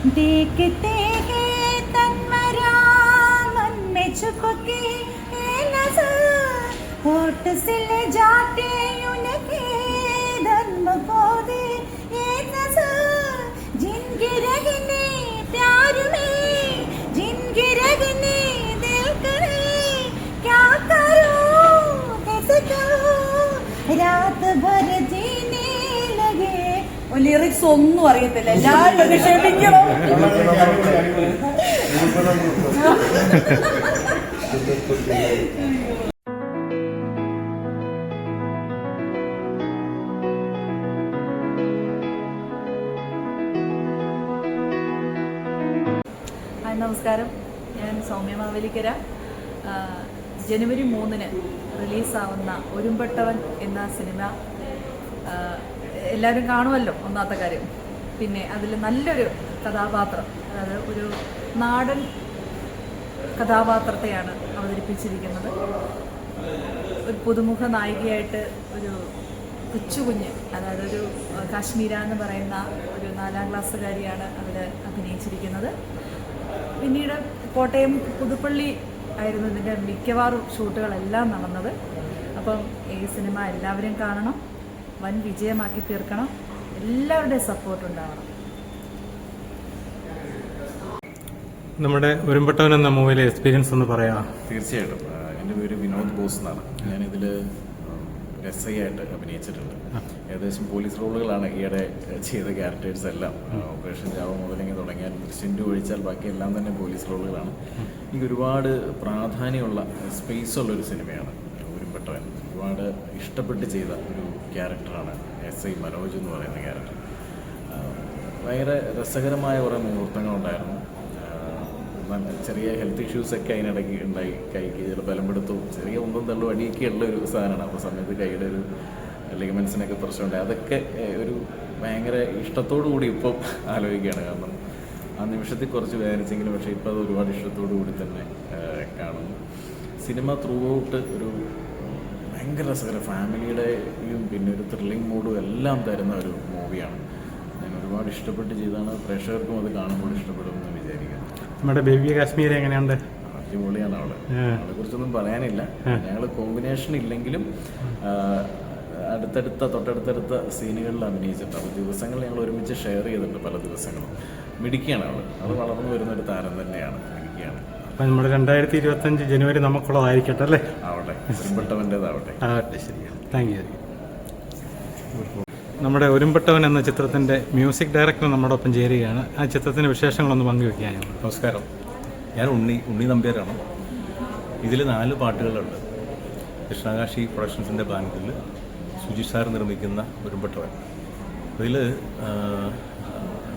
देखते हैं तन्मरा मन में छुपके नजर होठ से ले जाते उनके धर्म को दे ये नजर जिनके रगने प्यार में जिनके रगने दिल करे क्या करूं कैसे करूं रात भर जीने लगे. ലിറിക്സ് ഒന്നും അറിയത്തില്ല, എല്ലാവരും ഒക്കെ ക്ഷമിക്കണം. നമസ്കാരം, ഞാൻ സൗമ്യ മാവേലിക്കര. ജനുവരി 3 റിലീസാവുന്ന ഒരുമ്പെട്ടവൻ എന്ന സിനിമ എല്ലാവരും കാണുമല്ലോ, ഒന്നാമത്തെ കാര്യം. പിന്നെ അതിൽ നല്ലൊരു കഥാപാത്രം, അതായത് ഒരു നാടൻ കഥാപാത്രത്തെയാണ് അവതരിപ്പിച്ചിരിക്കുന്നത്. ഒരു പുതുമുഖ നായികയായിട്ട് ഒരു കൊച്ചുകുഞ്ഞ്, അതായത് ഒരു കാശ്മീര എന്ന് പറയുന്ന ഒരു 4ാം ക്ലാസ്സുകാരിയാണ് അതിൽ അഭിനയിച്ചിരിക്കുന്നത്. പിന്നീട് കോട്ടയം പുതുപ്പള്ളി ആയിരുന്നു ഇതിൻ്റെ മിക്കവാറും ഷൂട്ടുകളെല്ലാം നടന്നത്. അപ്പം ഈ സിനിമ എല്ലാവരും കാണണം, വൻ വിജയമാക്കി തീർക്കണം, എല്ലാവരുടെയും സപ്പോർട്ട് ഉണ്ടാവണം. നമ്മുടെ ഒരുമ്പെട്ടവൻ എന്ന മൂവിയിലെ എക്സ്പീരിയൻസ് ഒന്ന് പറയാം. തീർച്ചയായിട്ടും. എൻ്റെ പേര് വിനോദ് ബോസ് എന്നാണ്. ഞാനിതിൽ SI ആയിട്ട് അഭിനയിച്ചിട്ടുണ്ട്. ഏകദേശം പോലീസ് റോളുകളാണ് ഈയിടെ ചെയ്ത ക്യാരക്ടേഴ്സ് എല്ലാം. ഓപ്പറേഷൻ ജാവ മുതലെങ്കിൽ തുടങ്ങിയാൽ ദൃശ്യൻ്റെ ഒഴിച്ചാൽ ബാക്കി എല്ലാം തന്നെ പോലീസ് റോളുകളാണ്. എനിക്ക് ഒരുപാട് പ്രാധാന്യമുള്ള സ്പേസുള്ളൊരു സിനിമയാണ് ഒരുമ്പെട്ടവൻ. ഒരുപാട് ഇഷ്ടപ്പെട്ട് ചെയ്ത ഒരു ക്യാരക്ടറാണ് SI മനോജ് എന്ന് പറയുന്ന ക്യാരക്ടർ. ഭയങ്കര രസകരമായ കുറേ മുഹൂർത്തങ്ങളുണ്ടായിരുന്നു. ചെറിയ ഹെൽത്ത് ഇഷ്യൂസൊക്കെ അതിനിടയ്ക്ക് ഉണ്ടായി. കൈക്ക് ചില ബലപ്പെടുത്തവും ചെറിയ ഒന്നും തള്ളും അടിയൊക്കെ ഉള്ള ഒരു സാധനമാണ്. അപ്പോൾ സമയത്ത് കൈയുടെ ഒരു ലിഗമെൻസിനൊക്കെ പ്രശ്നമുണ്ടായി. അതൊക്കെ ഒരു ഭയങ്കര ഇഷ്ടത്തോടു കൂടി ഇപ്പോൾ ആലോചിക്കുകയാണ്. കാരണം ആ നിമിഷത്തിൽ കുറച്ച് വേദനിച്ചെങ്കിലും പക്ഷേ ഇപ്പോൾ അത് ഒരുപാട് ഇഷ്ടത്തോടു കൂടി തന്നെ കാണുന്നു. സിനിമ ത്രൂ ഔട്ട് ഒരു ഭയങ്കര രസകരം, ഫാമിലിയുടെയും പിന്നെ ഒരു ത്രില്ലിംഗ് മൂഡും എല്ലാം തരുന്ന ഒരു മൂവിയാണ്. ഞാൻ ഒരുപാട് ഇഷ്ടപ്പെട്ട് ചെയ്താണ്. പ്രേക്ഷകർക്കും അത് കാണുമ്പോൾ ഇഷ്ടപ്പെടുമെന്ന് വിചാരിക്കുന്നു. നമ്മുടെ ബേബി കാശ്മീർ എങ്ങനെയുണ്ട്? അടിപൊളിയാണ്. അവളെ കുറിച്ചൊന്നും പറയാനില്ല. ഞങ്ങൾ കോമ്പിനേഷൻ ഇല്ലെങ്കിലും തൊട്ടടുത്തടുത്ത സീനുകളിൽ അഭിനയിച്ചിട്ടുണ്ട്. അപ്പോൾ ദിവസങ്ങൾ ഞങ്ങൾ ഒരുമിച്ച് ഷെയർ ചെയ്തിട്ടുണ്ട് പല ദിവസങ്ങളും. മിടുക്കിയാണ് അവൾ വളർന്നു വരുന്നൊരു താരം തന്നെയാണ്. മിടുക്കിയാണ്. അപ്പം നമ്മുടെ 2025 ജനുവരി നമുക്കുള്ളതായിരിക്കട്ടെ അല്ലേ? ആവട്ടെ, ഒരുമ്പെട്ടവൻ്റേതാവട്ടെ. ആവട്ടെ, ശരിയാണ്. Thank you. നമ്മുടെ ഒരുമ്പെട്ടവൻ എന്ന ചിത്രത്തിൻ്റെ മ്യൂസിക് ഡയറക്ടർ നമ്മുടെ ഒപ്പം ചേരുകയാണ്. ആ ചിത്രത്തിൻ്റെ വിശേഷങ്ങളൊന്ന് പങ്കുവയ്ക്കാൻ. നമസ്കാരം, ഞാൻ ഉണ്ണി നമ്പ്യാരാണ്. ഇതിൽ 4 പാട്ടുകളുണ്ട്. കൃഷ്ണകാശി പ്രൊഡക്ഷൻസിൻ്റെ ബാനറിൽ സുജി സാർ നിർമ്മിക്കുന്ന ഒരുമ്പെട്ടവൻ. അതിൽ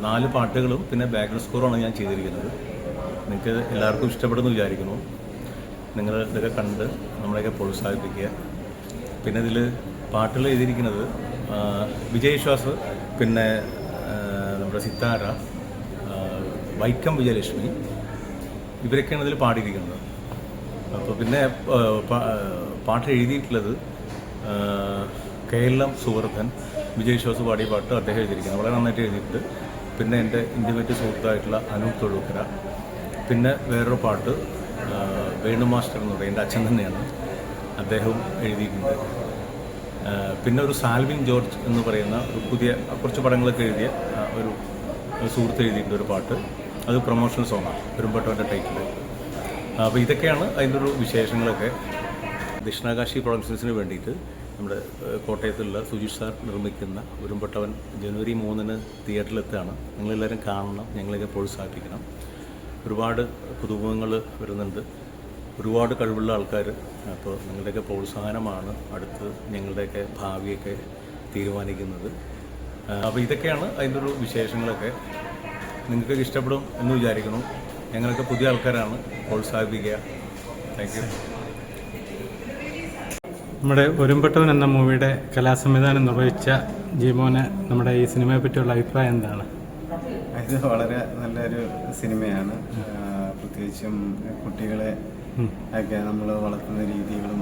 4 പാട്ടുകളും പിന്നെ ബാക്ക്ഗ്രൗണ്ട് സ്കോറുമാണ് ഞാൻ ചെയ്തിരിക്കുന്നത്. നിങ്ങൾക്ക് എല്ലാവർക്കും ഇഷ്ടപ്പെടുന്നു വിചാരിക്കുന്നു. നിങ്ങൾ ഇതൊക്കെ കണ്ട് നമ്മളെയൊക്കെ പ്രോത്സാഹിപ്പിക്കുക. പിന്നെ ഇതിൽ പാട്ടുകൾ എഴുതിയിരിക്കുന്നത് വിജയ് ശ്വാസ്, പിന്നെ നമ്മുടെ സിത്താര, വൈക്കം വിജയലക്ഷ്മി, ഇവരൊക്കെയാണ് ഇതിൽ പാടിയിരിക്കുന്നത്. അപ്പോൾ പിന്നെ പാട്ട് എഴുതിയിട്ടുള്ളത് കേരളം സുവർദ്ധൻ, വിജയ് ശ്വാസ് പാടിയ പാട്ട് അദ്ദേഹം എഴുതിയിരിക്കുന്നത്. വളരെ നന്നായിട്ട് എഴുതിയിട്ടുണ്ട്. പിന്നെ എൻ്റെ ഇൻറ്റിമേറ്റ് സുഹൃത്തായിട്ടുള്ള അനൂപ് തൊഴുക്കര, പിന്നെ വേറൊരു പാട്ട് വേണു മാസ്റ്റർ എന്ന് പറയും, എൻ്റെ അച്ഛൻ തന്നെയാണ്, അദ്ദേഹം എഴുതിയിട്ടുണ്ട്. പിന്നെ ഒരു സാൽവിൻ ജോർജ് എന്ന് പറയുന്ന ഒരു പുതിയ കുറച്ച് പടങ്ങളൊക്കെ എഴുതിയ ഒരു സുഹൃത്ത് എഴുതിയിട്ടുണ്ട് ഒരു പാട്ട്. അത് പ്രൊമോഷണൽ സോങ്ങാണ്, ഒരുമ്പെട്ടവൻ്റെ ടൈറ്റിൽ. അപ്പോൾ ഇതൊക്കെയാണ് അതിൻ്റെ ഒരു വിശേഷങ്ങളൊക്കെ. ദക്ഷിണാകാശി പ്രൊഡക്ഷൻസിന് വേണ്ടിയിട്ട് നമ്മുടെ കോട്ടയത്തുള്ള സുജീഷ് സാർ നിർമ്മിക്കുന്ന ഒരുമ്പെട്ടവൻ ജനുവരി 3 തിയേറ്ററിലെത്തുകയാണ്. നിങ്ങളെല്ലാവരും കാണണം, ഞങ്ങളെയൊക്കെ പ്രോത്സാഹിപ്പിക്കണം. ഒരുപാട് പുതുമുഖങ്ങൾ വരുന്നുണ്ട്, ഒരുപാട് കഴിവുള്ള ആൾക്കാർ. അപ്പോൾ നിങ്ങളുടെയൊക്കെ പ്രോത്സാഹനമാണ് അടുത്ത് ഞങ്ങളുടെയൊക്കെ ഭാവിയൊക്കെ തീരുമാനിക്കുന്നത്. അപ്പോൾ ഇതൊക്കെയാണ് അതിൻ്റെ ഒരു വിശേഷങ്ങളൊക്കെ. നിങ്ങൾക്കൊക്കെ ഇഷ്ടപ്പെടും എന്ന് വിചാരിക്കുന്നു. ഞങ്ങളൊക്കെ പുതിയ ആൾക്കാരാണ്, പ്രോത്സാഹിപ്പിക്കുക. Thank you. നമ്മുടെ ഒരുമ്പെട്ടവൻ എന്ന മൂവിയുടെ കലാസംവിധാനം നിർവഹിച്ച ജിമോന് നമ്മുടെ ഈ സിനിമയെ പറ്റിയുള്ള അഭിപ്രായം എന്താണ്? ഇത് വളരെ നല്ലൊരു സിനിമയാണ്. പ്രത്യേകിച്ചും കുട്ടികളെ ഒക്കെ നമ്മൾ വളർത്തുന്ന രീതികളും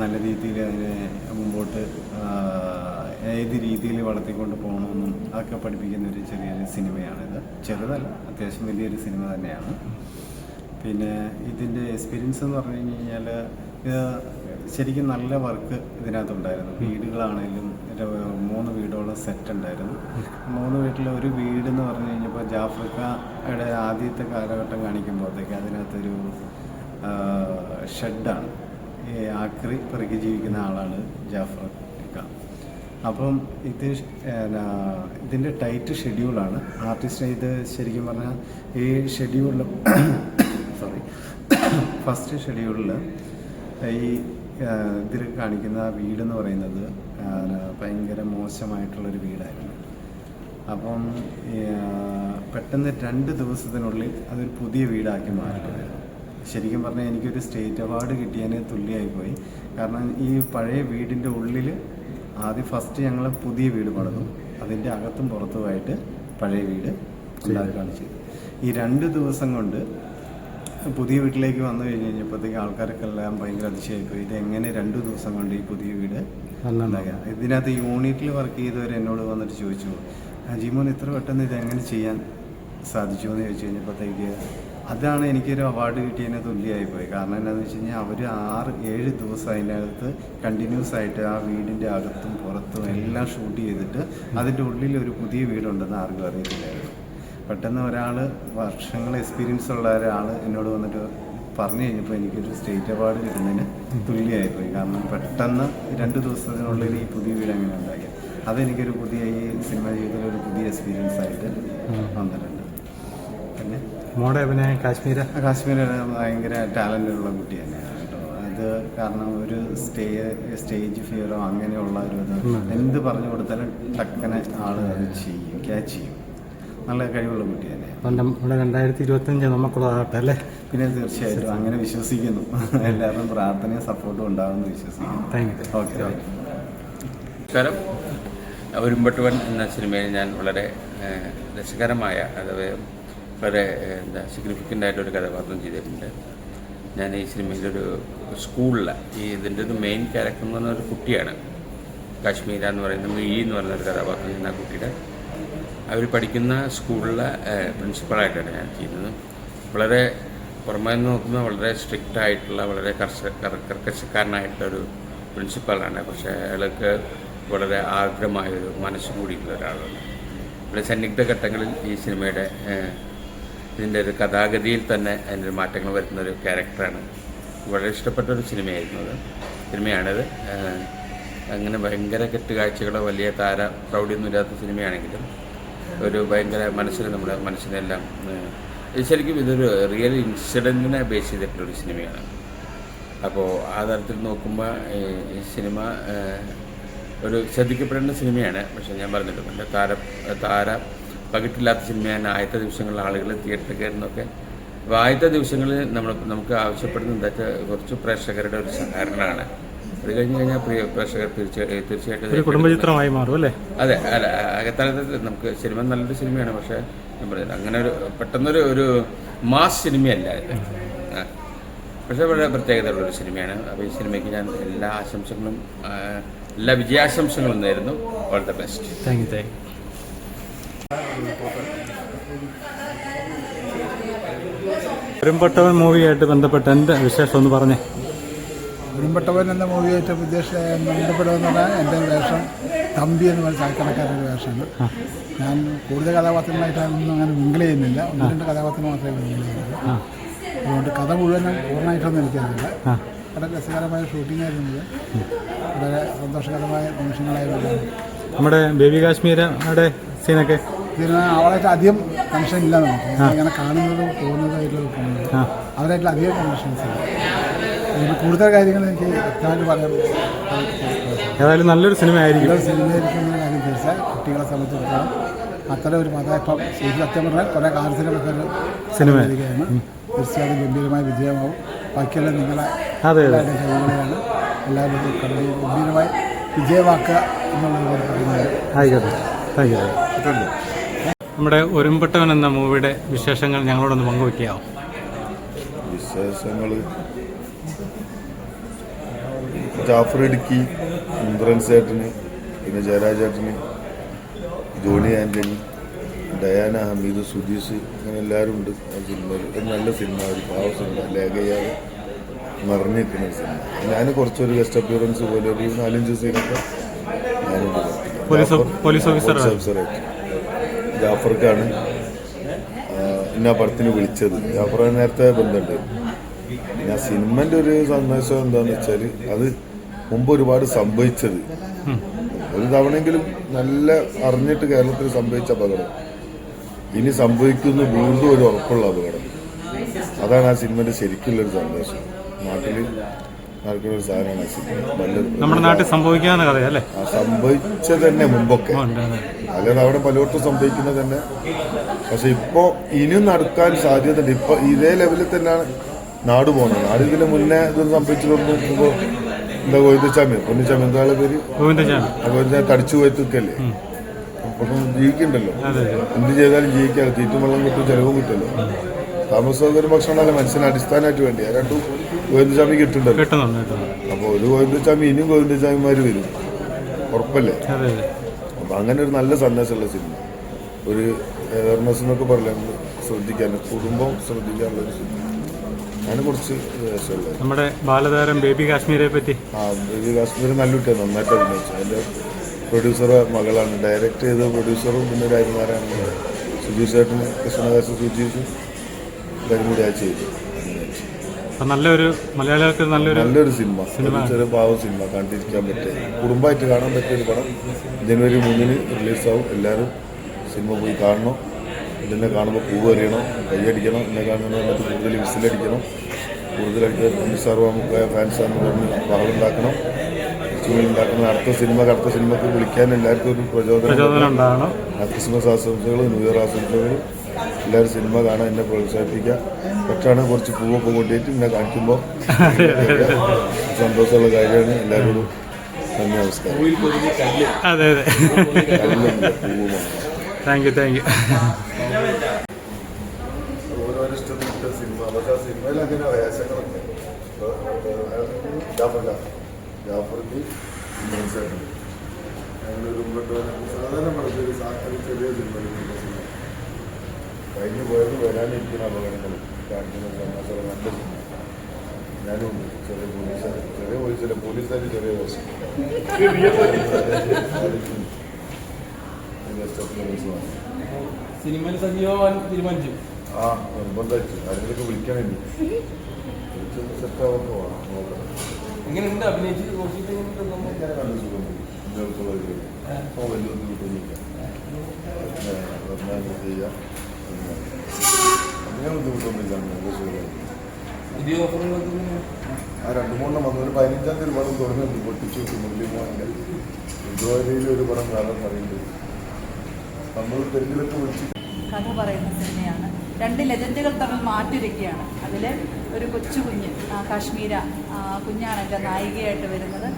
നല്ല രീതിയിൽ അതിനെ മുമ്പോട്ട് ഏത് രീതിയിൽ വളർത്തിക്കൊണ്ട് പോകണമെന്നും അതൊക്കെ പഠിപ്പിക്കുന്ന ഒരു ചെറിയൊരു സിനിമയാണിത്. ചെറുതല്ല, അത്യാവശ്യം വലിയൊരു സിനിമ തന്നെയാണ്. പിന്നെ ഇതിൻ്റെ എക്സ്പീരിയൻസ് എന്ന് പറഞ്ഞു കഴിഞ്ഞാൽ ശരിക്കും നല്ല വർക്ക് ഇതിനകത്തുണ്ടായിരുന്നു. വീടുകളാണെങ്കിലും 3 വീടോളം സെറ്റ് ഉണ്ടായിരുന്നു. 3 വീട്ടിൽ ഒരു വീടെന്ന് പറഞ്ഞു കഴിഞ്ഞപ്പോൾ ജാഫ്രിക്കയുടെ ആദ്യത്തെ കാലഘട്ടം കാണിക്കുമ്പോഴത്തേക്ക് അതിനകത്തൊരു ഷെഡാണ്. ഈ ആക്രി പെറുക്കി ജീവിക്കുന്ന ആളാണ് ജാഫ്രിക്ക. അപ്പം ഇതിൻ്റെ ടൈറ്റ് ഷെഡ്യൂളാണ്. ആർട്ടിസ്റ്റ് ഇത് ശരിക്കും പറഞ്ഞാൽ ഈ ഷെഡ്യൂളിൽ ഫസ്റ്റ് ഷെഡ്യൂളിൽ ഈ ഇതിൽ കാണിക്കുന്ന വീടെന്ന് പറയുന്നത് ഭയങ്കര മോശമായിട്ടുള്ളൊരു വീടായിരുന്നു. അപ്പം പെട്ടെന്ന് 2 ദിവസത്തിനുള്ളിൽ അതൊരു പുതിയ വീടാക്കി മാറ്റുമായിരുന്നു. ശരിക്കും പറഞ്ഞാൽ എനിക്കൊരു സ്റ്റേറ്റ് അവാർഡ് കിട്ടിയതിന് തുല്യമായിപ്പോയി. കാരണം ഈ പഴയ വീടിൻ്റെ ഉള്ളിൽ ആദ്യം ഫസ്റ്റ് ഞങ്ങൾ പുതിയ വീട് പണിതു, അതിൻ്റെ അകത്തും പുറത്തുമായിട്ട് പഴയ വീട് ഉണ്ടാക്കുകയാണ് ചെയ്തത്. ഈ 2 ദിവസം കൊണ്ട് പുതിയ വീട്ടിലേക്ക് വന്നു കഴിഞ്ഞപ്പോഴത്തേക്ക് ആൾക്കാർക്കെല്ലാം ഭയങ്കര അതിശയമായിപ്പോയി. ഇതെങ്ങനെ 2 ദിവസം കൊണ്ട് ഈ പുതിയ വീട് ഉണ്ടാക്കുക. ഇതിനകത്ത് യൂണിറ്റിൽ വർക്ക് ചെയ്തവർ എന്നോട് വന്നിട്ട് ചോദിച്ചു, ജിമോൻ ഇത്ര പെട്ടെന്ന് ഇതെങ്ങനെ ചെയ്യാൻ സാധിച്ചു എന്ന് ചോദിച്ചു കഴിഞ്ഞപ്പോഴത്തേക്ക് അതാണ് എനിക്കൊരു അവാർഡ് കിട്ടിയതിന് തുല്യമായിപ്പോയി. കാരണം എന്താണെന്ന് വെച്ച് കഴിഞ്ഞാൽ അവർ 6-7 ദിവസം അതിനകത്ത് കണ്ടിന്യൂസ് ആയിട്ട് ആ വീടിൻ്റെ അകത്തും പുറത്തും എല്ലാം ഷൂട്ട് ചെയ്തിട്ട് അതിൻ്റെ ഉള്ളിൽ ഒരു പുതിയ വീടുണ്ടെന്ന് ആർക്കും അറിയത്തില്ലായിരുന്നു. പെട്ടെന്ന് ഒരാൾ വർഷങ്ങൾ എക്സ്പീരിയൻസ് ഉള്ള ഒരാൾ എന്നോട് വന്നിട്ട് പറഞ്ഞു കഴിഞ്ഞപ്പോൾ എനിക്കൊരു സ്റ്റേറ്റ് അവാർഡ് കിട്ടുന്നതിന് തുല്യമായിപ്പോയി. കാരണം പെട്ടെന്ന് 2 ദിവസത്തിനുള്ളിൽ ഈ പുതിയ വീട് എങ്ങനെ ഉണ്ടാക്കിയത് അതെനിക്കൊരു പുതിയ ഈ സിനിമ ജീവിതത്തിൽ ഒരു പുതിയ എക്സ്പീരിയൻസ് ആയിട്ട് വന്നിട്ടുണ്ട്. പിന്നെ മോടെ അഭിനയം കാശ്മീർ ഭയങ്കര ടാലൻ്റുള്ള കുട്ടി തന്നെയാണ് കേട്ടോ. അത് കാരണം ഒരു സ്റ്റേജ് ഫിയറോ അങ്ങനെയുള്ള ഒരു എന്ത് പറഞ്ഞു കൊടുത്താലും ടക്കനെ ആൾ അത് ചെയ്യും, ക്യാച്ച് ചെയ്യും. നല്ല കഴിവുള്ള കുട്ടി തന്നെയാണ്. നമ്മുടെ 2025 നമുക്കുള്ളതാകട്ടെ അല്ലേ? പിന്നെ തീർച്ചയായിട്ടും അങ്ങനെ വിശ്വസിക്കുന്നു. എല്ലാവരും പ്രാർത്ഥനയും സപ്പോർട്ടും ഉണ്ടാകുമെന്ന് വിശ്വസിക്കുന്നു. Thank you. ഓക്കെ. നമസ്കാരം. ഒരുമ്പട്ടുവൻ എന്ന സിനിമയിൽ ഞാൻ വളരെ രസകരമായ അഥവാ വളരെ സിഗ്നിഫിക്കൻ്റ് ആയിട്ടൊരു കഥാപാത്രം ചെയ്തിട്ടുണ്ട്. ഞാൻ ഈ സിനിമയിലൊരു സ്കൂളിൽ ഇതിൻ്റെ ഒരു മെയിൻ ക്യാരക്ടർ എന്ന് പറഞ്ഞ ഒരു കുട്ടിയാണ്. കാശ്മീര എന്ന് പറയുന്ന മിഴി എന്ന് പറയുന്നൊരു കഥാപാത്രം ചെയ്യുന്ന ആ കുട്ടിയുടെ അവർ പഠിക്കുന്ന സ്കൂളിലെ പ്രിൻസിപ്പളായിട്ടാണ് ഞാൻ ചെയ്യുന്നത്. വളരെ പുറമേ നിന്ന് നോക്കുമ്പോൾ വളരെ സ്ട്രിക്റ്റ് ആയിട്ടുള്ള വളരെ കർക്കശക്കാരനായിട്ടൊരു പ്രിൻസിപ്പളാണ്. പക്ഷേ അയാൾക്ക് വളരെ ആർദ്രമായൊരു മനസ്സ് കൂടിയിട്ടുള്ള ഒരാളാണ്. വളരെ സന്നിഗ്ധ ഘട്ടങ്ങളിൽ ഈ സിനിമയുടെ ഇതിൻ്റെ ഒരു കഥാഗതിയിൽ തന്നെ അതിൻ്റെ മാറ്റങ്ങൾ വരുന്നൊരു ക്യാരക്ടറാണ്. വളരെ ഇഷ്ടപ്പെട്ടൊരു സിനിമയാണിത്. അങ്ങനെ ഭയങ്കര കെട്ടുകാഴ്ചകളോ വലിയ പ്രൗഢിയൊന്നും ഇല്ലാത്ത സിനിമയാണെങ്കിലും ഒരു ഭയങ്കര നമ്മുടെ മനസ്സിനെല്ലാം ശരിക്കും ഇതൊരു റിയൽ ഇൻസിഡൻറ്റിനെ ബേസ് ചെയ്തിട്ടുള്ളൊരു സിനിമയാണ്. അപ്പോൾ ആ തരത്തിൽ നോക്കുമ്പോൾ ഈ സിനിമ ഒരു ശ്രദ്ധിക്കപ്പെടേണ്ട സിനിമയാണ്. പക്ഷേ ഞാൻ പറഞ്ഞിട്ടുണ്ട് പകിട്ടില്ലാത്ത സിനിമയാണ്. ആദ്യത്തെ ദിവസങ്ങളിൽ ആളുകൾ തിയേറ്ററിൽ കയറുന്നൊക്കെ. അപ്പോൾ ആദ്യത്തെ ദിവസങ്ങളിൽ നമുക്ക് ആവശ്യപ്പെടുന്നത് എന്താ വെച്ചാൽ കുറച്ച് പ്രേക്ഷകരുടെ ഒരു സഹകരണമാണ്. അത് കഴിഞ്ഞ് കഴിഞ്ഞാൽ പ്രേക്ഷകർ തീർച്ചയായിട്ടും കുടുംബചിത്രമായി മാറും അല്ലേ? അതെ. അകത്തലത്തിൽ നമുക്ക് സിനിമ നല്ലൊരു സിനിമയാണ്. പക്ഷേ ഞാൻ പറയുന്നത് അങ്ങനെ പെട്ടെന്നൊരു മാസ് സിനിമയല്ല ഇത്. പക്ഷേ വളരെ പ്രത്യേകതയുള്ളൊരു സിനിമയാണ്. അപ്പോൾ ഈ സിനിമയ്ക്ക് ഞാൻ എല്ലാ വിജയാശംസകളും നേരുന്നു. All the best. Thank you. Orumbettavan മൂവിയായിട്ട് ബന്ധപ്പെട്ട് എൻ്റെ വിശേഷം ഒന്ന് പറഞ്ഞേ. ഒരുമ്പട്ടവൻ എന്ന മൂവിയായിട്ട് ബന്ധപ്പെടുമെന്ന് പറഞ്ഞാൽ എൻ്റെ വേഷം തമ്പി എന്ന് പറഞ്ഞ ചായക്കടക്കാരൊരു വേഷമാണ്. ഞാൻ കൂടുതൽ കഥാപാത്രങ്ങളായിട്ടൊന്നും അങ്ങനെ മിങ്കിൾ ചെയ്യുന്നില്ല. 1-2 കഥാപാത്രം മാത്രമേ മിങ്കിൾ ചെയ്യുന്നുള്ളൂ. അതുകൊണ്ട് കഥ മുഴുവനും പൂർണ്ണമായിട്ടൊന്നും എനിക്കറിയില്ല. വളരെ രസകരമായ ഷൂട്ടിംഗ് ആയിരുന്നത്. വളരെ സന്തോഷകരമായ നിമിഷങ്ങളായിരുന്നു. നമ്മുടെ ബേബി കാശ്മീരയുടെ സീനൊക്കെ ഇതിന് അവളായിട്ട് അധികം കണക്ഷൻ ഇല്ല. നമുക്ക് ഇങ്ങനെ കാണുന്നതും പോകുന്നതായിട്ടുള്ള അവരായിട്ടുള്ള അധികം കണക്ഷൻസ് ഇല്ല. അതിന് കൂടുതൽ കാര്യങ്ങൾ എനിക്ക് വ്യക്തമായിട്ട് പറയാൻ ഏതായാലും നല്ലൊരു സിനിമ ആയിരിക്കും. സിനിമയായിരിക്കും എന്ന കാര്യം തീർച്ചയായും കുട്ടികളെ സംബന്ധിച്ചിടത്തോളം അത്തരം ഒരു ഇപ്പം സത്യം പറഞ്ഞാൽ കുറേ കാലത്തിനൊക്കെ ഒരു സിനിമ ആയിരിക്കുകയാണ്. തീർച്ചയായും ഗംഭീരമായ വിജയമാവും. ബാക്കിയെല്ലാം നിങ്ങളെ കഴിവുകളെയാണ്. എല്ലാവരും ഗംഭീരമായി വിജയമാക്കുക എന്നുള്ളത് പറയുന്നത്. ആയിക്കോട്ടെ. Thank you. നമ്മുടെ ഒരുമ്പട്ടവൻ എന്ന മൂവിയുടെ വിശേഷങ്ങൾ ഞങ്ങളോടൊന്ന് പങ്കുവയ്ക്കാമോ? വിശേഷങ്ങൾ ജാഫർ ഇടുക്കി, ഇന്ദ്രൻ സേട്ടന് പിന്നെ ജയരാജേട്ടന്, ജോണി ആൻ്റണി, ഡയാന ഹമീദ്, സുധീഷ്, അങ്ങനെ എല്ലാവരും ഉണ്ട് ആ സിനിമയിൽ. ഒരു നല്ല സിനിമ, ഒരു പാവ സിനിമ, ലാഗ് ചെയ്യാതെ നിറഞ്ഞു നിൽക്കുന്ന ഒരു സിനിമ. ഞാൻ കുറച്ചൊരു ഗസ്റ്റ് അപ്പിയറൻസ് പോലെ ഒരു 4-5 സീനൊക്കെ ഞാനുണ്ട്. പോലീസ് ഓഫീസറായിട്ട് ജാഫർക്കാണ് എന്നെ പടത്തിന് വിളിച്ചത്. ജാഫർ നേരത്തെ ബന്ധമുണ്ട്. പിന്നെ ആ സിനിമൻ്റെ ഒരു സന്ദേശം എന്താണെന്ന് വെച്ചാൽ അത് മുമ്പ് ഒരുപാട് സംഭവിച്ചത് ഒരു തവണയെങ്കിലും നല്ല അറിഞ്ഞിട്ട് കേരളത്തിൽ സംഭവിച്ച അപകടം ഇനി സംഭവിക്കുന്നു വീണ്ടും ഒരു ഉറപ്പുള്ള അപകടം. അതാണ് ആ സിനിമയുടെ ശരിക്കുള്ളൊരു സന്ദേശം. നാട്ടിൽ നടക്കുന്ന ഒരു സാധനമാണ് ആ സിനിമ. നല്ലൊരു നമ്മുടെ നാട്ടിൽ സംഭവിക്കാവുന്ന കഥയല്ലേ? ആ സംഭവിച്ചത് തന്നെ മുമ്പൊക്കെ, അല്ലാതെ അവിടെ പലയിടത്തും സംഭവിക്കുന്നത് തന്നെ. പക്ഷെ ഇപ്പോൾ ഇനിയും നടക്കാൻ സാധ്യതയുണ്ട്. ഇപ്പോൾ ഇതേ ലെവലിൽ തന്നെയാണ് നാട് പോകുന്നത്. നാട് ഇതിന് മുന്നേ ഇതൊന്നും സംഭവിച്ചിട്ടൊന്നും ഇപ്പോൾ എന്താ പൊന്നിച്ചാമി എന്താ പേര് ഗോവിന്ദചാമി തടിച്ചു പോയി നിൽക്കല്ലേ. അപ്പം ജീവിക്കണ്ടല്ലോ, എന്ത് ചെയ്താലും ജീവിക്കാമല്ലോ. തീറ്റും വെള്ളം കിട്ടും, ചിലവും കിട്ടുമല്ലോ. താമസ സൗകര്യം ഭക്ഷണമല്ല മനുഷ്യന് അടിസ്ഥാനമായിട്ട് വേണ്ടി. ആ രണ്ടും ഗോവിന്ദചാമി കിട്ടുന്നുണ്ടല്ലോ. അപ്പോൾ ഒരു ഗോവിന്ദചാമി ഇനിയും ഗോവിന്ദചാമിമാർ വരും, ഉറപ്പല്ലേ? അപ്പം അങ്ങനെ ഒരു നല്ല സന്ദേശമുള്ള സിനിമ, ഒരു അവയർനെസ് എന്നൊക്കെ പറയുന്നത് ശ്രദ്ധിക്കാൻ, കുടുംബം ശ്രദ്ധിക്കാനുള്ളൊരു സിനിമ. അതിനെ കുറിച്ച് രസമുള്ളത്. നമ്മുടെ ബാലതാരം ബേബി കാശ്മീരെ പറ്റി. ബേബി കാശ്മീർ നല്ല കുട്ടിയാണ്, നന്നായിട്ട് അഭിനയിച്ചു. അതിൻ്റെ പ്രൊഡ്യൂസറുടെ മകളാണ്, ഡയറക്റ്റ് ചെയ്ത പ്രൊഡ്യൂസറും പിന്നെ രാജകുമാരാണ്. സുജീഷ് ചേട്ടന്, കൃഷ്ണദാസ്, സുജീഷും എല്ലാവരും കൂടി ആ ചെയ്തു. നല്ലൊരു മലയാളികൾക്ക് നല്ലൊരു സിനിമ, ചെറിയ പാവ സിനിമ, കണ്ടിരിക്കാൻ പറ്റിയ, കുടുംബമായിട്ട് കാണാൻ പറ്റിയ ഒരു പടം. ജനുവരി 3 റിലീസാവും. എല്ലാവരും സിനിമ പോയി കാണണം. ഇതിനെ കാണുമ്പോൾ പൂ എറിയണം, കൈയടിക്കണം. എന്നെ കാണുന്നത് മറ്റു കൂടുതൽ വിസിലടിക്കണം, കൂടുതലടിക്കുക. സർവമുഖ ഫാൻസാന്ന് പറഞ്ഞ് പാളുണ്ടാക്കണം, ഉണ്ടാക്കണം. അടുത്ത സിനിമക്ക് വിളിക്കാൻ എല്ലാവർക്കും ഒരു പ്രചോദനം ഉണ്ടാകണം. ക്രിസ്മസ് ആശംസകൾ, ന്യൂ ഇയർ ആശംസകൾ. എല്ലാവരും സിനിമ കാണാൻ എന്നെ പ്രോത്സാഹിപ്പിക്കുക. പറ്റാണ് കുറച്ച് പൂവൊക്കെ കൊണ്ടുപോയിട്ട് എന്നെ കാണിക്കുമ്പോൾ സന്തോഷമുള്ള കാര്യമാണ്. എല്ലാവരോടും നന്ദി, നമസ്കാരം. അതെ അതെ, താങ്ക് യു. ഓരോരോ ഇഷ്ടപ്പെട്ട സിനിമ, പക്ഷേ ആ സിനിമയിൽ അങ്ങനെ വേഷങ്ങളൊക്കെ ജാഫർക്ക് ഞങ്ങളൊരു സാധാരണ പടത്തിൽ ചെറിയ സിനിമ കഴിഞ്ഞു പോയത് വരാനിരിക്കുന്ന അപകടങ്ങളും കാണിക്കുന്ന സമാచాരം നല്ല സിനിമ. ഞാനും ചെറിയ പോലീസിലെ പോലീസുകാർ ചെറിയ വേഷം സിനിമയിൽ സജീവമാവാൻ തീരുമാനിച്ചു. ആ നിർബന്ധമായിട്ട് ആരെങ്കിലൊക്കെ വിളിക്കണേ, വിളിച്ചൊന്ന് സെറ്റാവുമ്പോൾ നോക്കണം. എങ്ങനെയുണ്ട് അഭിനയിച്ച് നോക്കിയിട്ട്? ഞാൻ കണ്ടു സുഖം, വലിയൊന്നും കിട്ടുന്നില്ല. ചെയ്യാം, അങ്ങനെ ബുദ്ധിമുട്ടൊന്നുമില്ല. നല്ല സുഖം. പുതിയ ഓഫറുകളൊക്കെ ആ 2-3 വന്നു. ഒരു 15-ാം തീയതി പടം തുടങ്ങുന്നുണ്ട്. പൊട്ടിച്ചു മുരളിമോഹൻ്റെ ഫെബ്രുവരിയിൽ ഒരു പടം കാണാൻ പറയുന്നത്. നമ്മൾ തെലുങ്കിലൊക്കെ വിളിച്ചു കഥ പറയുന്ന സിനിമയാണ്. 2 ലെജൻഡുകൾ തമ്മിൽ മാറ്റുരയ്ക്കുകയാണ്. അതിൽ ഒരു കൊച്ചു കുഞ്ഞ്, കാശ്മീര കുഞ്ഞാണ് എൻ്റെ നായികയായിട്ട് വരുന്നത്.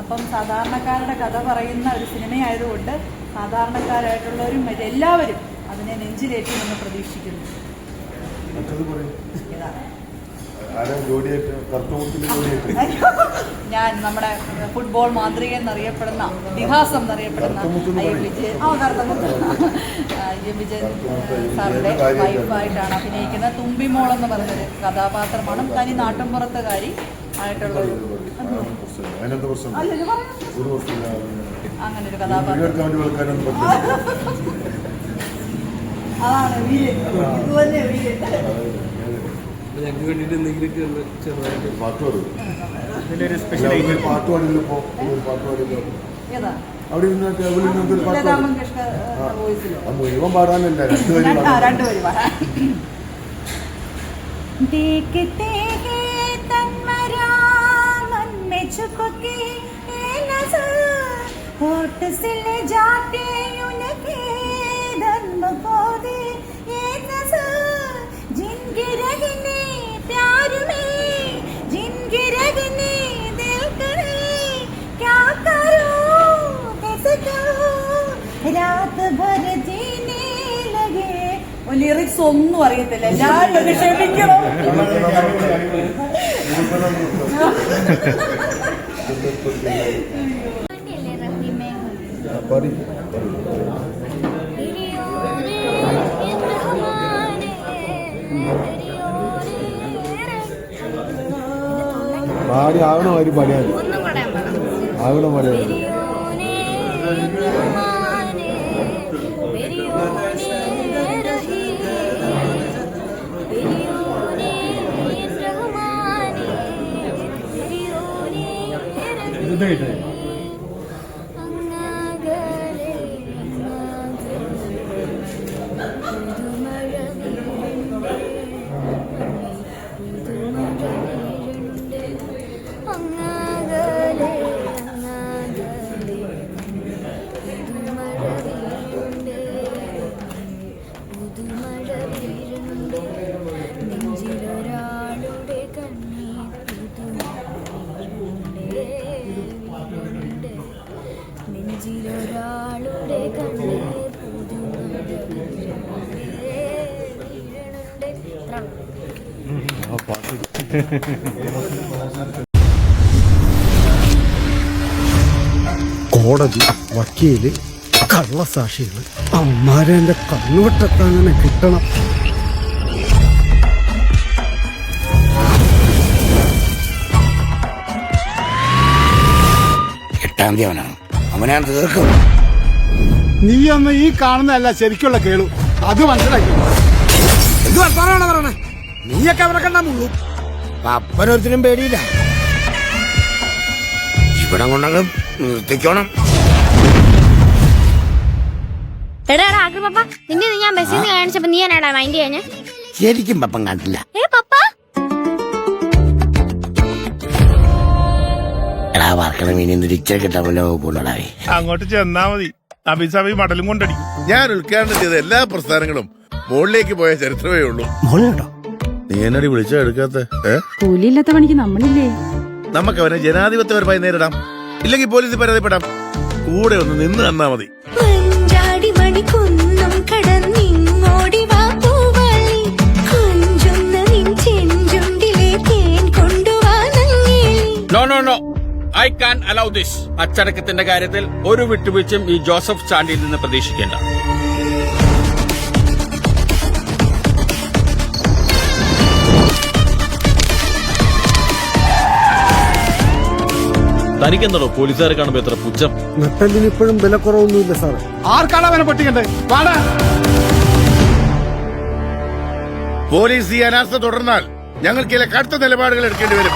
അപ്പം സാധാരണക്കാരുടെ കഥ പറയുന്ന ഒരു സിനിമയായതുകൊണ്ട് സാധാരണക്കാരായിട്ടുള്ളവരും എല്ലാവരും അതിനെ നെഞ്ചിലേറ്റി നിന്ന് പ്രതീക്ഷിക്കുന്നു. ഇതാണ് ഞാൻ നമ്മുടെ ഫുട്ബോൾ മാന്ത്രിക എന്നറിയപ്പെടുന്ന, ഇതിഹാസം എന്നറിയപ്പെടുന്ന വിജയൻ സാറിൻ്റെ വൈഫായിട്ടാണ് അഭിനയിക്കുന്നത്. തുമ്പിമോൾ എന്ന് പറഞ്ഞൊരു കഥാപാത്രമാണ്. തനി നാട്ടിൻപുറത്തുകാരി ആയിട്ടുള്ളൊരു അങ്ങനൊരു കഥാപാത്രം. അതാണ് വീരൻ, ഇതുതന്നെ വീരൻ. ഞങ്ങൾക്ക് വേണ്ടിയിട്ട് എന്തെങ്കിലും ചെറുതായിട്ട് പാട്ട് പാടില്ലോ ഏതാ അവിടെ മുഴുവൻ പാടാനല്ല, 2 വരി പാടാം. देखते हैं तन्मरा मन में छुपके नजर होठ से ले जाते उनके धर्म को दे ये नजर जिनके रहने प्यार में जिनके रहने दिल करे क्या करूं कैसे करूं रात भर जीने लगे. ലിറിക്സ് ഒന്നും അറിയത്തില്ല, എല്ലാവരും ക്ഷമിക്കണം. പാടി ആവണ മാതിരി പാടിയാൽ ആവണ പാടിയാൽ നെഞ്ചിലൊരാളുടെ കണ്ണീർ കോടതി, വക്കീല്, കള്ളസാക്ഷികൾ, അമ്മാരെ എന്റെ കണ്ണുവിട്ടെത്താങ്ങനെ കിട്ടണം. എട്ടാം തീയതി അവനാണ്, അവനാണ് തീർക്കും. നീ അന്ന് ഈ കാണുന്നതല്ല ശരിക്കുള്ള കേളു, അത് മനസ്സിലാക്കി. എന്ത് വർത്താനാണ് പറയണേ? നീയൊക്കെ അവരെ കണ്ടാ മുള്ളൂ. അപ്പനൊരുത്തിനും പേടിയില്ല. ഇവിടെ കൊണ്ടങ്ങ് നിർത്തിക്കണം. എടാ പപ്പ, നിന്നെ ഞാൻ ബസ്സിൽ നിന്ന് കാണിച്ചപ്പോ നീ എന്നാടാ മൈൻഡ് ചെയ്യാഞ്ഞ? ശരിക്കും പപ്പം കണ്ടില്ല. പപ്പ എടാ വർക്കണം ഇനി തിരിച്ചെടുക്കല്ലോ കൊണ്ടടാവേ. അങ്ങോട്ട് ചെന്നാ മതി, അഭിസഭി മടലും കൊണ്ടടിക്കും. ഞാൻ ഉദ്ഘാടനം ചെയ്ത എല്ലാ പ്രസ്ഥാനങ്ങളും മുകളിലേക്ക് പോയ ചരിത്രമേ ഉള്ളൂ. നീ എന്നടി വിളിച്ചാ എടുക്കാത്ത? കൂലിയില്ലാത്ത പണിക്ക് നമ്മളില്ലേ? നമുക്ക് അവനെ ജനാധിപത്യപരമായി നേരിടാം, ഇല്ലെങ്കിൽ പോലീസിൽ പരാതിപ്പെടാം. കൂടെ ഒന്ന് നിന്ന് തന്നാ മതി. No, I can allow this. അച്ചടക്കത്തിന്റെ കാര്യത്തിൽ ഒരു വിട്ടുവീഴ്ചയും ഈ ജോസഫ് ചാണ്ടിയിൽ നിന്ന് പ്രതീക്ഷിക്കേണ്ട. തനിക്കെന്താണോ പോലീസുകാരെ കാണുമ്പോ എത്ര പുച്ഛം? നട്ടലിന് ഇപ്പോഴും വിലക്കുറവൊന്നുമില്ല സാറേ. ആർക്കാണ് അവനെ പൊട്ടിക്കണ്ടേ? വാടാ. പോലീസ് ഈ അനാസ്ഥ തുടർന്നാൽ ഞങ്ങൾക്ക് ചില കടുത്ത നിലപാടുകൾ എടുക്കേണ്ടി വരും.